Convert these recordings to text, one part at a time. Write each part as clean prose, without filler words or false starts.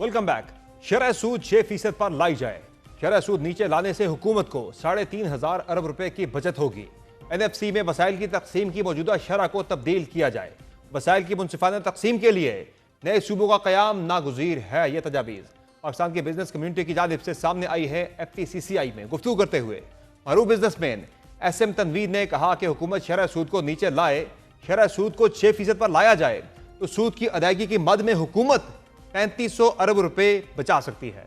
Welcome back. शरह सूद 6% पर लाई जाए। शरह सूद नीचे लाने से हुकूमत को 3,500 अरब रुपए की बचत होगी। NFC में वसाइल की तकसीम की मौजूदा शरह को तब्दील किया जाए। वसाइल की मुनसिफाना तकसीम के लिए नए सूबों का कयाम नागुज़ीर है। यह तजावीज़ पाकिस्तान की बिजनेस कम्युनिटी की जानिब से सामने आई है। FTCCI में गुफ्तगू करते हुए मरूफ बिजनेसमैन SM तनवीर ने कहा कि हुकूमत शरह सूद को नीचे लाए। शरह सूद को 6% पर लाया जाए तो सूद की अदायगी की मद में हुकूमत 3500 अरब रुपए बचा सकती है।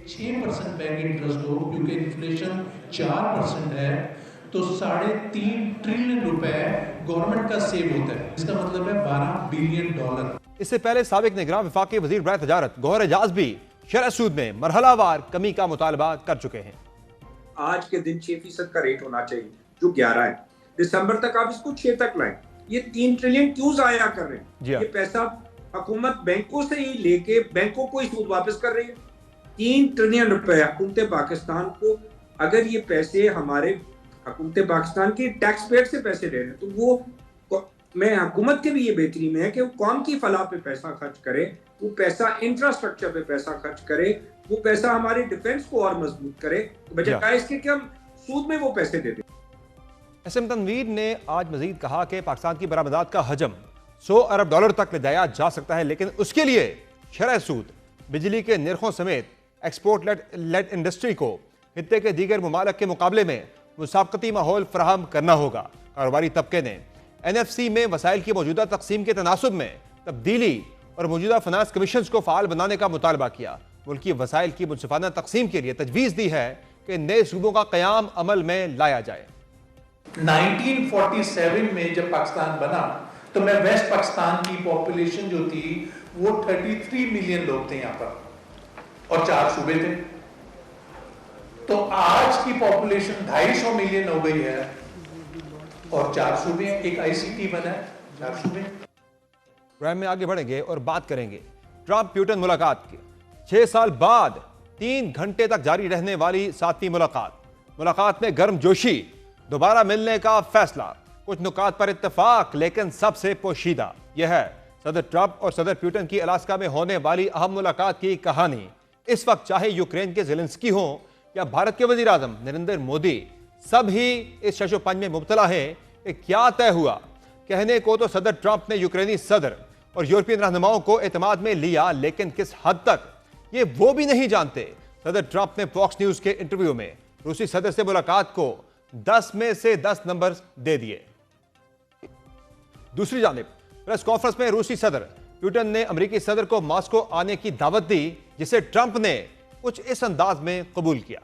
6% बैंक इंटरेस्ट हो क्योंकि इन्फ्लेशन 4% है तो 3.5 ट्रिलियन रुपए गवर्नमेंट का सेव होता है। इसका मतलब है $12 बिलियन। इससे पहले साबिक निगरान वफाकी वजीर बराए तजारत गौहर एजाज भी शरह सूद में मरहलावार कमी का मुतालबा कर चुके हैं। आज के दिन 6% का रेट होना चाहिए जो 11 है। दिसंबर तक आप इसको 6 तक लाएं। ये 3 ट्रिलियन क्यों जाया कर रहे हैं? ये पैसा हुकूमत बैंकों से ही लेके बैंकों को ही सूद वापस कर रही है। 3 ट्रिलियन रुपए हुकूमत पाकिस्तान को, अगर ये पैसे हमारे हुकूमत पाकिस्तान के टैक्स पेयर से पैसे ले रहे हैं तो वो मैं हुकूमत के भी ये बेहतरी में है कि वो कौम की फलाह पे पैसा खर्च करे, वो पैसा इंफ्रास्ट्रक्चर पे पैसा खर्च करे, वो पैसा हमारे डिफेंस को और मजबूत करे, तो बजाय इसके कि हम सूद में वो पैसे दे दें। SM तनवीर ने आज मजीद कहा कि पाकिस्तान की बरामदात का हजम $100 अरब तक ले जाया जा सकता है, लेकिन उसके लिए शरह सूद, बिजली के निर्खों समेत एक्सपोर्ट लेड इंडस्ट्री को खित्ते के दीगर ममालिक के मुकाबले में मुसाबकती माहौल फराहम करना होगा। कारोबारी तबके ने NFC में वसाइल की मौजूदा तकसीम के तनासुब में तब्दीली और मौजूदा फाइनेंस कमीशन को फाल बनाने का मुतालबा किया। मुल्की वसाइल की मुनसिफाना तकसीम के लिए तजवीज़ दी है कि नए सूबों का कयाम अमल में लाया जाए। 1947 में जब पाकिस्तान बना तो मैं वेस्ट पाकिस्तान की पॉपुलेशन जो थी वो 33 मिलियन लोग थे यहाँ पर और 4 सूबे थे। तो आज की पॉपुलेशन 250 मिलियन हो गई है और 4 सूबे, एक ICT बना है, 4 सूबे। प्रोग्राम में आगे बढ़ेंगे और बात करेंगे ट्रंप प्यूटन मुलाकात की। 6 साल बाद 3 घंटे तक जारी रहने वाली 7वीं मुलाकात में गर्मजोशी, दोबारा मिलने का फैसला, कुछ नुकात पर इत्तेफाक, लेकिन सबसे पोशीदा यह है सदर ट्रंप और सदर प्यूटन की अलास्का में होने वाली अहम मुलाकात की कहानी। इस वक्त चाहे यूक्रेन के ज़ेलेंस्की हो या भारत के वजीर आजम नरेंद्र मोदी, सब ही इस शशोपंज में मुब्तला है कि क्या तय हुआ। कहने को तो सदर ट्रंप ने यूक्रेनी सदर और यूरोपियन रहनुमाओं को एतमाद में लिया, लेकिन किस हद तक ये वो भी नहीं जानते। सदर ट्रंप ने फॉक्स न्यूज के इंटरव्यू में रूसी सदर से मुलाकात को 10 में से 10 नंबर दे दिए। दूसरी जानिब प्रेस कॉन्फ्रेंस में रूसी सदर प्यूटन ने अमेरिकी सदर को मॉस्को आने की दावत दी, जिसे ट्रंप ने कुछ इस अंदाज में कबूल किया।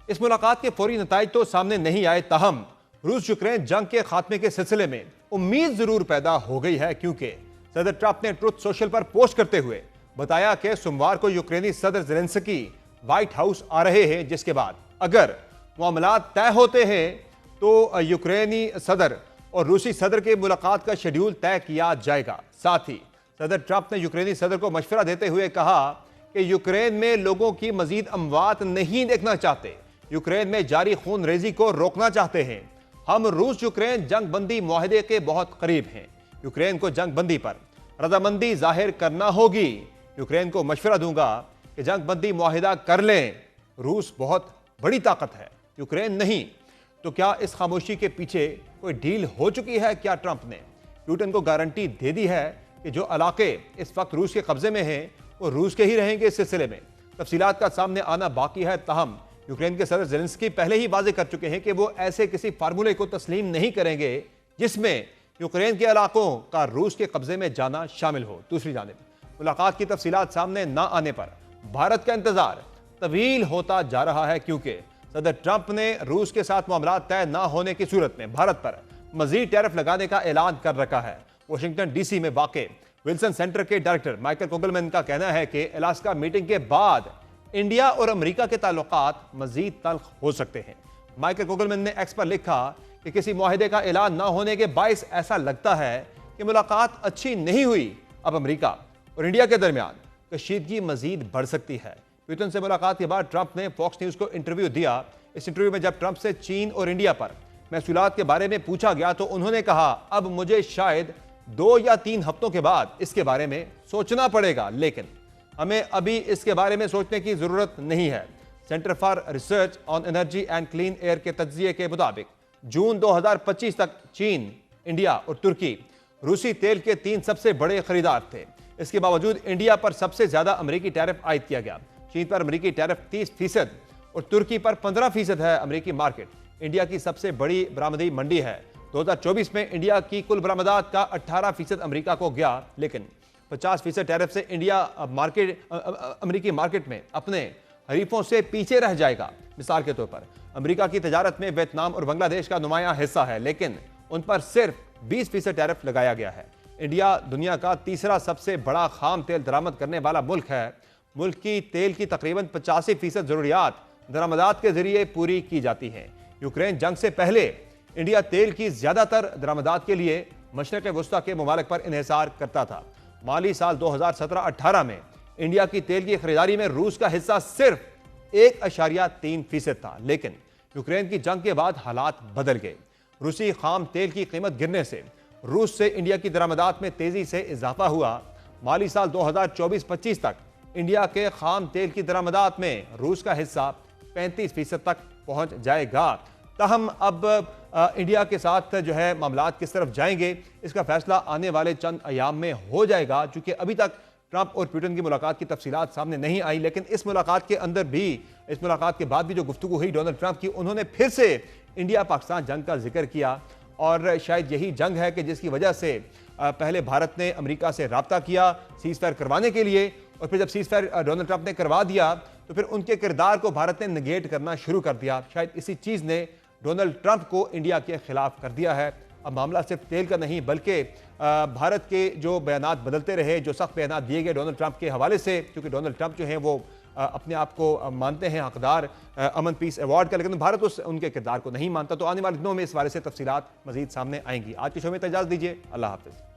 इस मुलाकात के फौरी नताइज तो सामने नहीं आए, ताहम रूस यूक्रेन जंग के खात्मे के सिलसिले में उम्मीद जरूर पैदा हो गई है, क्योंकि सदर ट्रंप ने ट्रुथ सोशल पर पोस्ट करते हुए बताया कि सोमवार को यूक्रेनी सदर ज़ेलेंस्की व्हाइट हाउस आ रहे हैं, जिसके बाद अगर मामलात तय होते हैं तो यूक्रेनी सदर और रूसी सदर के मुलाकात का शेड्यूल तय किया जाएगा। साथ ही सदर ट्रंप ने यूक्रेनी सदर को मशवरा देते हुए कहा कि यूक्रेन में लोगों की मजीद अमवात नहीं देखना चाहते, यूक्रेन में जारी खून रेजी को रोकना चाहते हैं। हम रूस यूक्रेन जंग बंदी मुआहदे के बहुत करीब हैं। यूक्रेन को जंग बंदी पर रजामंदी जाहिर करना होगी। यूक्रेन को मशवरा दूंगा कि जंग बंदी मुआहिदा कर लें। रूस बहुत बड़ी ताकत है, यूक्रेन नहीं। तो क्या इस खामोशी के पीछे कोई डील हो चुकी है? क्या ट्रंप ने प्यूटन को गारंटी दे दी है कि जो इलाके इस वक्त रूस के कब्जे में हैं वो रूस के ही रहेंगे? इस सिलसिले में तफसीलात का सामने आना बाकी है, ताहम यूक्रेन के सदर ज़ेलेंस्की पहले ही वाज़ेह कर चुके हैं कि वो ऐसे किसी फार्मूले को तस्लीम नहीं करेंगे जिसमें यूक्रेन के इलाकों का रूस के कब्जे में जाना शामिल हो। दूसरी जानिब मुलाकात की तफसीलात सामने न आने पर भारत का इंतजार तवील होता जा रहा है, क्योंकि सदर ट्रंप ने रूस के साथ मामला तय न होने की सूरत में भारत पर मजीद टैरिफ लगाने का ऐलान कर रखा है। वाशिंगटन DC में वाक़े विल्सन सेंटर के डायरेक्टर माइकल कोगलमैन का कहना है कि अलास्का मीटिंग के बाद इंडिया और अमेरिका के ताल्लुकात मजीद तल्ख हो सकते हैं। माइकल कोगलमैन ने एक्स पर लिखा कि किसी मुआहदे का ऐलान न होने के बायस ऐसा लगता है कि मुलाकात अच्छी नहीं हुई। अब अमेरिका और इंडिया के दरमियान कशीदगी मजीद बढ़ सकती है। प्यूटन से मुलाकात के बाद ट्रंप ने फॉक्स न्यूज को इंटरव्यू दिया। इस इंटरव्यू में जब ट्रंप से चीन और इंडिया पर महसूलात के बारे में पूछा गया तो उन्होंने कहा, अब मुझे शायद 2 या 3 हफ्तों के बाद इसके बारे में सोचना पड़ेगा, लेकिन हमें अभी इसके बारे में सोचने की जरूरत नहीं है। Centre for research on energy and clean air के तज्जिए के मुताबिक जून 2025 तक चीन, इंडिया और तुर्की रूसी तेल के 3 सबसे बड़े खरीदार थे। इसके बावजूद इंडिया पर सबसे ज्यादा अमेरिकी टैरिफ आयद किया गया। चीन पर अमेरिकी टैरिफ 30% और तुर्की पर 15% है। अमेरिकी मार्केट इंडिया की सबसे बड़ी बरामदी मंडी है। 2024 में इंडिया की कुल बरामदात का 18% अमेरिका को गया, लेकिन 50% टैरिफ से इंडिया अमेरिकी मार्केट में अपने हरीफों से पीछे रह जाएगा। मिसाल के तौर पर अमेरिका की तजारत में वियतनाम और बांग्लादेश का नुमायां हिस्सा है, लेकिन उन पर सिर्फ 20% टैरिफ लगाया गया है। इंडिया दुनिया का तीसरा सबसे बड़ा खाम तेल दरामद करने वाला मुल्क है। मुल्क की तेल की तकरीबन 85% जरूरियात दरामदात के जरिए पूरी की जाती हैं। यूक्रेन जंग से पहले इंडिया तेल की ज्यादातर दरामदात के लिए मशरक़ वस्ता के ममालिक पर इन्हिसार करता था। माली साल 2017-18 में इंडिया की तेल की खरीदारी में रूस का हिस्सा सिर्फ 1.3% था, लेकिन यूक्रेन की जंग के बाद हालात बदल गए। रूसी खाम तेल की कीमत गिरने से रूस से इंडिया की दरामदात में तेजी से इजाफा हुआ। माली साल 2024-25 तक इंडिया के खाम तेल की दरामदात में रूस का हिस्सा 35% तक पहुंच जाएगा। ताहम अब इंडिया के साथ जो है मामलात किस तरफ जाएंगे, इसका फैसला आने वाले चंद अयाम में हो जाएगा। चूंकि अभी तक ट्रंप और पुतिन की मुलाकात की तफसीलात सामने नहीं आई, लेकिन इस मुलाकात के अंदर भी, इस मुलाकात के बाद भी जो गुफ्तगू हुई डोनाल्ड ट्रंप की, उन्होंने फिर से इंडिया पाकिस्तान जंग का जिक्र किया। और शायद यही जंग है कि जिसकी वजह से पहले भारत ने अमेरिका से राब्ता किया सीज फायर करवाने के लिए, और फिर जब सीज फायर डोनाल्ड ट्रंप ने करवा दिया तो फिर उनके किरदार को भारत ने निगेट करना शुरू कर दिया। शायद इसी चीज़ ने डोनाल्ड ट्रंप को इंडिया के खिलाफ कर दिया है। अब मामला सिर्फ तेल का नहीं, बल्कि भारत के जो बयानात बदलते रहे, जो सख्त बयानात दिए गए डोनाल्ड ट्रंप के हवाले से, क्योंकि डोनाल्ड ट्रंप जो हैं वो अपने आप को मानते हैं हकदार अमन पीस अवार्ड का, लेकिन भारत उनके किरदार को नहीं मानता। तो आने वाले दिनों में इस बारे से तफसीलात मजीद सामने आएंगी। आज के शो में इजाज़त दीजिए। अल्लाह हाफिज़।